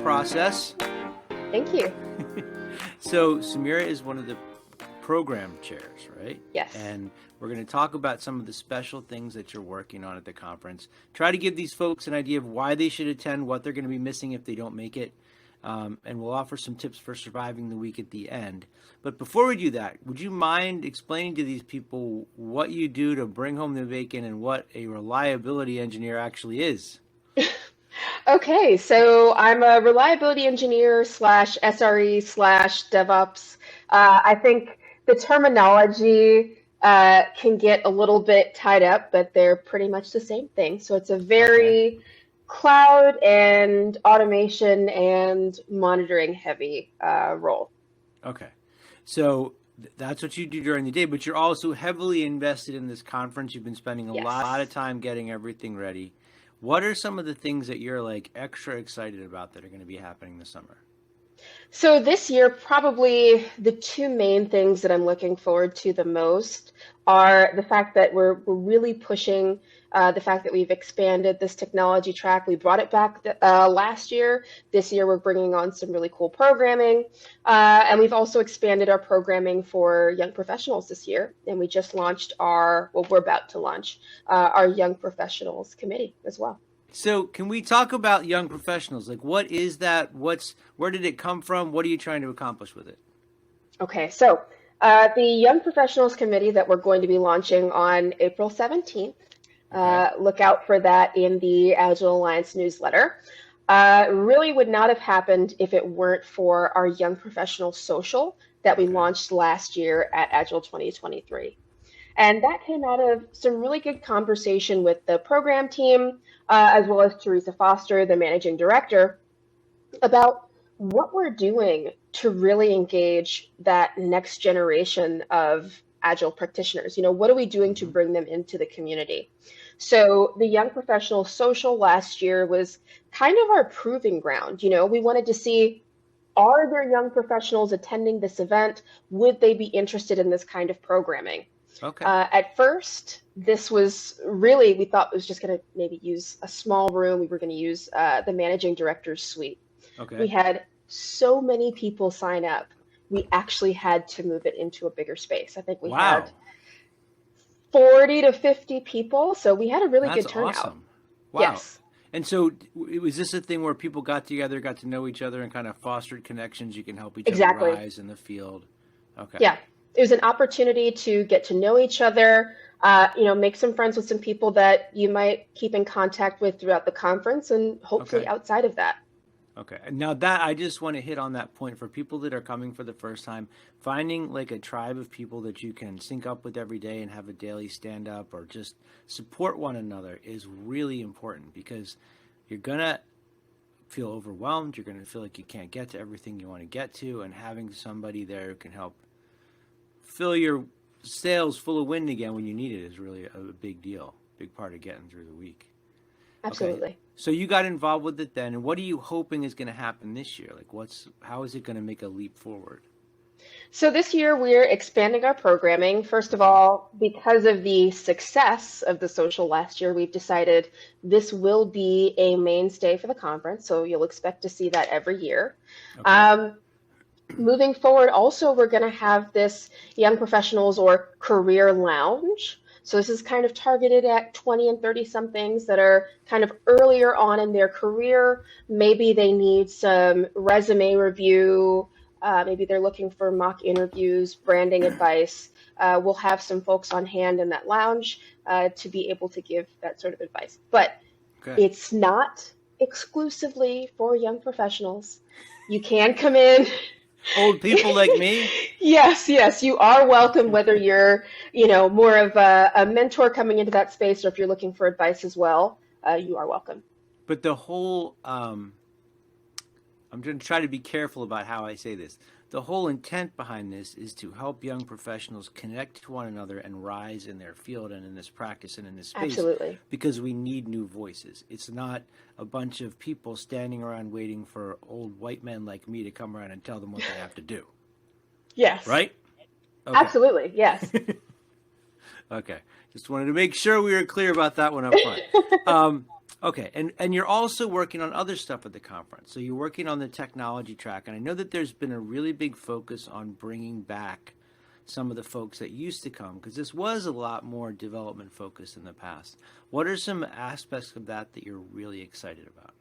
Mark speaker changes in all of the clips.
Speaker 1: process.
Speaker 2: Thank you.
Speaker 1: So Semira is one of the program chairs, right?
Speaker 2: Yes.
Speaker 1: And we're going to talk about some of the special things that you're working on at the conference. Try to give these folks an idea of why they should attend, what they're going to be missing if they don't make it. And we'll offer some tips for surviving the week at the end. But before we do that, would you mind explaining to these people what you do to bring home the bacon and what a reliability engineer actually is?
Speaker 2: Okay, so I'm a reliability engineer / SRE / DevOps. I think the terminology can get a little bit tied up, but they're pretty much the same thing. So it's a very cloud and automation and monitoring heavy role.
Speaker 1: Okay. So that's what you do during the day, but you're also heavily invested in this conference. You've been spending a lot of time getting everything ready. What are some of the things that you're like extra excited about that are going to be happening this summer?
Speaker 2: So this year, probably the two main things that I'm looking forward to the most are the fact that we're really pushing the fact that we've expanded this technology track. We brought it back last year. This year, we're bringing on some really cool programming. And we've also expanded our programming for young professionals this year. And we just launched we're about to launch our Young Professionals Committee as well.
Speaker 1: So can we talk about young professionals? Like, what is that? Where did it come from? What are you trying to accomplish with it?
Speaker 2: Okay, so the Young Professionals Committee that we're going to be launching on April 17th, look out for that in the Agile Alliance newsletter, really would not have happened if it weren't for our Young Professionals Social that we launched last year at Agile 2023. And that came out of some really good conversation with the program team, as well as Teresa Foster, the managing director, about what we're doing to really engage that next generation of Agile practitioners. You know, what are we doing to bring them into the community? So the Young Professionals Social last year was kind of our proving ground. You know, we wanted to see, are there young professionals attending this event? Would they be interested in this kind of programming?
Speaker 1: Okay.
Speaker 2: At first, this was really, we thought it was just going to maybe use a small room. We were going to use the managing director's suite.
Speaker 1: Okay.
Speaker 2: We had so many people sign up. We actually had to move it into a bigger space. I think we had 40 to 50 people. So we had a really good turnout.
Speaker 1: Awesome. Wow.
Speaker 2: Yes.
Speaker 1: And so was this a thing where people got together, got to know each other, and kind of fostered connections? You can help each other rise in the field. Okay.
Speaker 2: Yeah. It was an opportunity to get to know each other, make some friends with some people that you might keep in contact with throughout the conference and hopefully outside of that.
Speaker 1: Okay. Now that I just want to hit on that point for people that are coming for the first time, finding like a tribe of people that you can sync up with every day and have a daily stand up or just support one another is really important, because you're going to feel overwhelmed. You're going to feel like you can't get to everything you want to get to, and having somebody there who can help fill your sails full of wind again when you need it is really a big deal, big part of getting through the week.
Speaker 2: Absolutely.
Speaker 1: Okay. So you got involved with it then, and what are you hoping is going to happen this year? Like, how is it going to make a leap forward?
Speaker 2: So this year we're expanding our programming. First of all, because of the success of the social last year, we've decided this will be a mainstay for the conference. So you'll expect to see that every year. Okay. Moving forward, also, we're going to have this young professionals or career lounge. So this is kind of targeted at 20 and 30 somethings that are kind of earlier on in their career. Maybe they need some resume review. Maybe they're looking for mock interviews, branding advice. We'll have some folks on hand in that lounge to be able to give that sort of advice. But it's not exclusively for young professionals. You can come in.
Speaker 1: Old people like me?
Speaker 2: Yes, you are welcome, whether you're, more of a mentor coming into that space, or if you're looking for advice as well, you are welcome.
Speaker 1: But the whole, I'm going to try to be careful about how I say this. The whole intent behind this is to help young professionals connect to one another and rise in their field and in this practice and in this space.
Speaker 2: Absolutely.
Speaker 1: Because we need new voices. It's not a bunch of people standing around waiting for old white men like me to come around and tell them what they have to do.
Speaker 2: Yes.
Speaker 1: Right? Okay.
Speaker 2: Absolutely, yes.
Speaker 1: Okay. Just wanted to make sure we were clear about that one up front. Okay, and you're also working on other stuff at the conference. So you're working on the technology track, and I know that there's been a really big focus on bringing back some of the folks that used to come, because this was a lot more development focused in the past. What are some aspects of that that you're really excited about?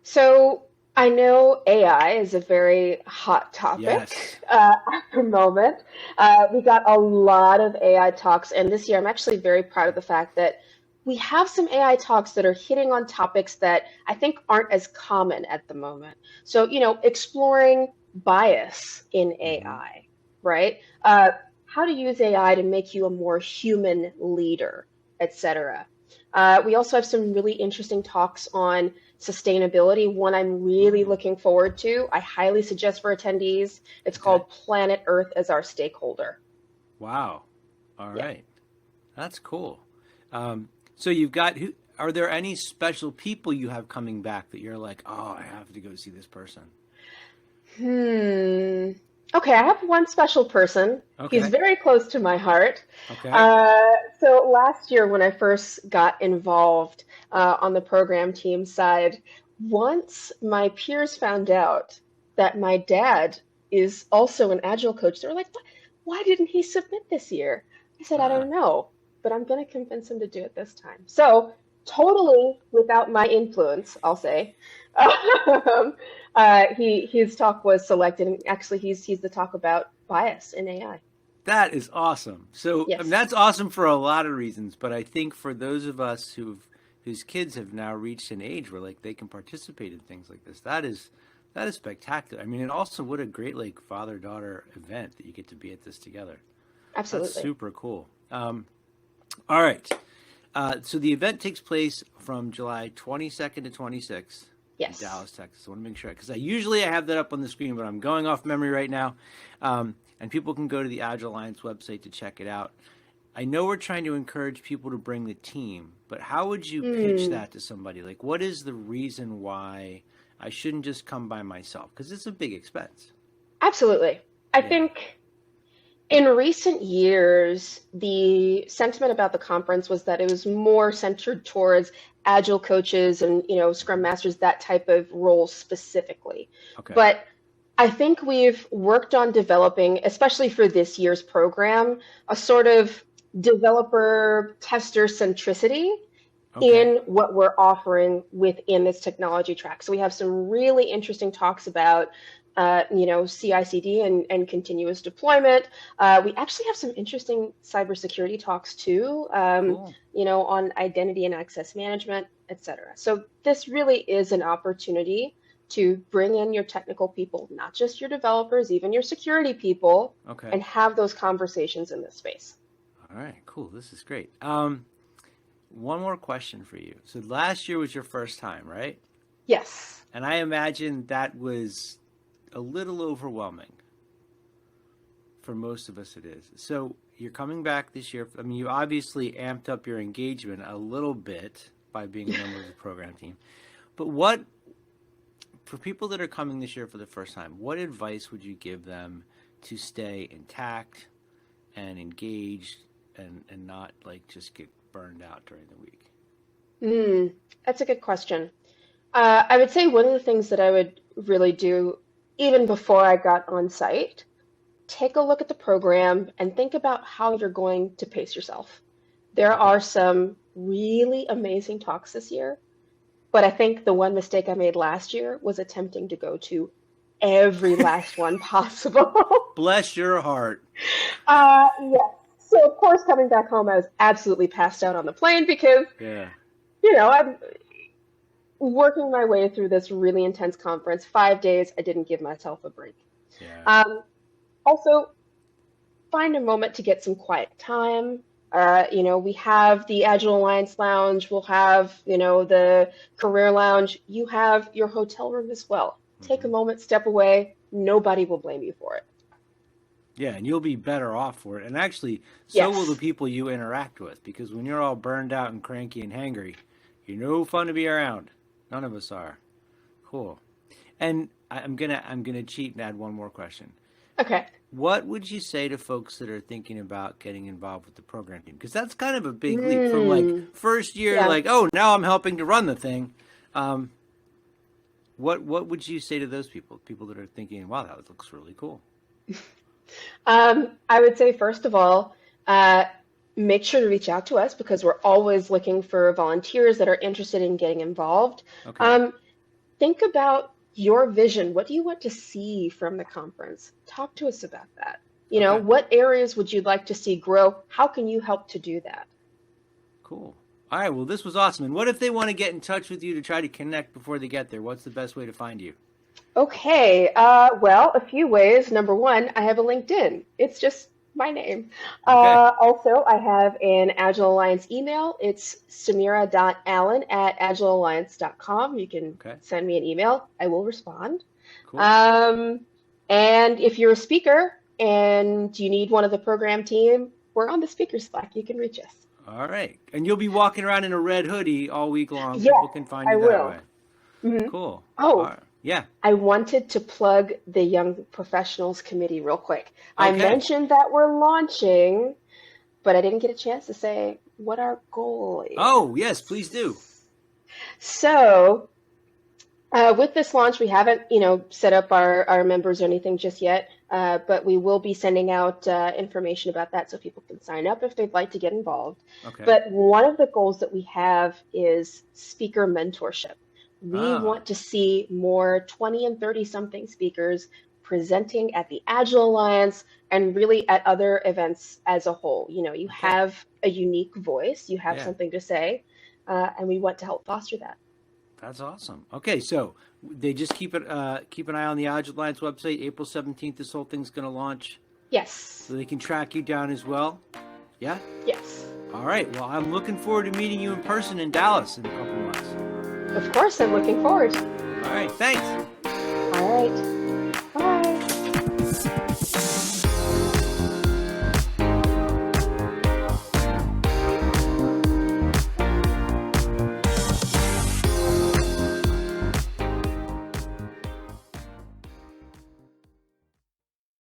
Speaker 2: So I know AI is a very hot
Speaker 1: Yes.
Speaker 2: topic at the moment. We got a lot of AI talks, and this year I'm actually very proud of the fact that we have some AI talks that are hitting on topics that I think aren't as common at the moment. So, exploring bias in
Speaker 1: Hmm.
Speaker 2: AI, right? How to use AI to make you a more human leader, etc. We also have some really interesting talks on sustainability. One I'm really
Speaker 1: Ooh,
Speaker 2: looking forward to. I highly suggest for attendees. It's
Speaker 1: okay.
Speaker 2: called Planet Earth as Our Stakeholder.
Speaker 1: Wow. All
Speaker 2: Yeah.
Speaker 1: right. That's cool. So you've got who? Are there any special people you have coming back that you're like, oh, I have to go see this person?
Speaker 2: Hmm. Okay, I have one special person. He's
Speaker 1: Okay.
Speaker 2: very close to my heart.
Speaker 1: Okay.
Speaker 2: Uh, so last year, when I first got involved on the program team side, once my peers found out that my dad is also an Agile coach, they were like, Why didn't he submit this year?" I said, "I
Speaker 1: Ah,
Speaker 2: don't know, but I'm going to convince him to do it this time." So, totally without my influence, I'll say. Um, his talk was selected, and actually, he's the talk about bias in AI.
Speaker 1: that is awesome. So I mean,
Speaker 2: Yes,
Speaker 1: that's awesome for a lot of reasons, but I think for those of us whose kids have now reached an age where like they can participate in things like this, that is spectacular. I mean, and also what a great like father daughter event that you get to be at this together. That's
Speaker 2: absolutely.
Speaker 1: super cool. All right. So the event takes place from July 22nd to 26th in
Speaker 2: Yes.
Speaker 1: Dallas, Texas. I want to make sure because I have that up on the screen, but I'm going off memory right now. And people can go to the Agile Alliance website to check it out. I know we're trying to encourage people to bring the team, but how would you pitch
Speaker 2: Hmm.
Speaker 1: that to somebody? Like, what is the reason why I shouldn't just come by myself? Because it's a big expense.
Speaker 2: Absolutely. I
Speaker 1: Yeah.
Speaker 2: think in recent years, the sentiment about the conference was that it was more centered towards agile coaches and, scrum
Speaker 1: Hmm.
Speaker 2: masters, that type of role specifically.
Speaker 1: Okay.
Speaker 2: But I think we've worked on developing, especially for this year's program, a sort of developer tester centricity
Speaker 1: Okay.
Speaker 2: in what we're offering within this technology track. So we have some really interesting talks about, CI/CD and continuous deployment. We actually have some interesting cybersecurity talks too,
Speaker 1: Cool.
Speaker 2: on identity and access management, et cetera. So this really is an opportunity to bring in your technical people, not just your developers, even your security people,
Speaker 1: Okay.
Speaker 2: and have those conversations in this space.
Speaker 1: All right. Cool. This is great. One more question for you. So last year was your first time, right?
Speaker 2: Yes.
Speaker 1: And I imagine that was a little overwhelming for most of us. It is. So you're coming back this year. I mean, you obviously amped up your engagement a little bit by being a member of the program team. But what, for people that are coming this year for the first time, what advice would you give them to stay intact and engaged and not like just get burned out during the week?
Speaker 2: That's a good question. I would say one of the things that I would really do, even before I got on site, take a look at the program and think about how you're going to pace yourself. There
Speaker 1: Okay.
Speaker 2: are some really amazing talks this year, but I think the one mistake I made last year was attempting to go to every last one possible.
Speaker 1: Bless your heart.
Speaker 2: Yes. So, of course, coming back home, I was absolutely passed out on the plane because,
Speaker 1: Yeah.
Speaker 2: I'm working my way through this really intense conference. 5 days, I didn't give myself a break.
Speaker 1: Yeah.
Speaker 2: Um, Also, find a moment to get some quiet time. We have the Agile Alliance Lounge, we'll have, the Career Lounge. You have your hotel room as well. Take a
Speaker 1: Hmm.
Speaker 2: moment, step away. Nobody will blame you for it.
Speaker 1: Yeah, and you'll be better off for it. And actually, so will the
Speaker 2: Yes.
Speaker 1: people you interact with, because when you're all burned out and cranky and hangry, you're no fun to be around. None of us are. Cool. And I'm gonna cheat and add one more question.
Speaker 2: Okay.
Speaker 1: What would you say to folks that are thinking about getting involved with the program team? Because that's kind of a big leap from like
Speaker 2: Mm,
Speaker 1: first year,
Speaker 2: yeah.
Speaker 1: like, oh, now I'm helping to run the thing. Um, what would you say to those people that are thinking, wow, that looks really cool?
Speaker 2: I would say, first of all, uh, make sure to reach out to us because we're always looking for volunteers that are interested in getting involved.
Speaker 1: Okay.
Speaker 2: Um, think about your vision. What do you want to see from the conference? Talk to us about that.
Speaker 1: Okay.
Speaker 2: What areas would you like to see grow? How can you help to do that?
Speaker 1: Cool. All right. Well, this was awesome. And what if they want to get in touch with you to try to connect before they get there? What's the best way to find you?
Speaker 2: Okay, well, a few ways. Number one, I have a LinkedIn. It's just my name.
Speaker 1: Okay.
Speaker 2: Also, I have an Agile Alliance email. It's samira.allen@agilealliance.com. You can
Speaker 1: Okay.
Speaker 2: send me an email. I will respond.
Speaker 1: Cool.
Speaker 2: Um, and if you're a speaker and you need one of the program team, we're on the speaker Slack. You can reach us.
Speaker 1: All right. And you'll be walking around in a red hoodie all week long.
Speaker 2: Yes,
Speaker 1: People can find
Speaker 2: I
Speaker 1: you that
Speaker 2: will.
Speaker 1: way.
Speaker 2: Mhm.
Speaker 1: Cool. All
Speaker 2: Oh,
Speaker 1: right. Yeah.
Speaker 2: I wanted to plug the Young Professionals Committee real quick. I
Speaker 1: Okay.
Speaker 2: mentioned that we're launching, but I didn't get a chance to say what our goal
Speaker 1: Oh, yes, please do.
Speaker 2: is. So, with this launch, we haven't, set up our members or anything just yet, but we will be sending out information about that so people can sign up if they'd like to get involved.
Speaker 1: Okay.
Speaker 2: But one of the goals that we have is speaker mentorship. We
Speaker 1: Ah,
Speaker 2: want to see more 20 and 30 something speakers presenting at the Agile Alliance and really at other events as a whole. You
Speaker 1: okay.
Speaker 2: have a unique voice, you have
Speaker 1: Yeah,
Speaker 2: something to say, and we want to help foster that.
Speaker 1: that's awesome. Okay, so they just keep an eye on the Agile Alliance website. April 17th, this whole thing's going to launch. So
Speaker 2: Yes,
Speaker 1: they can track you down as well. Yeah?
Speaker 2: yes.
Speaker 1: All right. Well, I'm looking forward to meeting you in person in Dallas in a couple months.
Speaker 2: Of course, I'm looking forward.
Speaker 1: All right. Thanks.
Speaker 2: All right.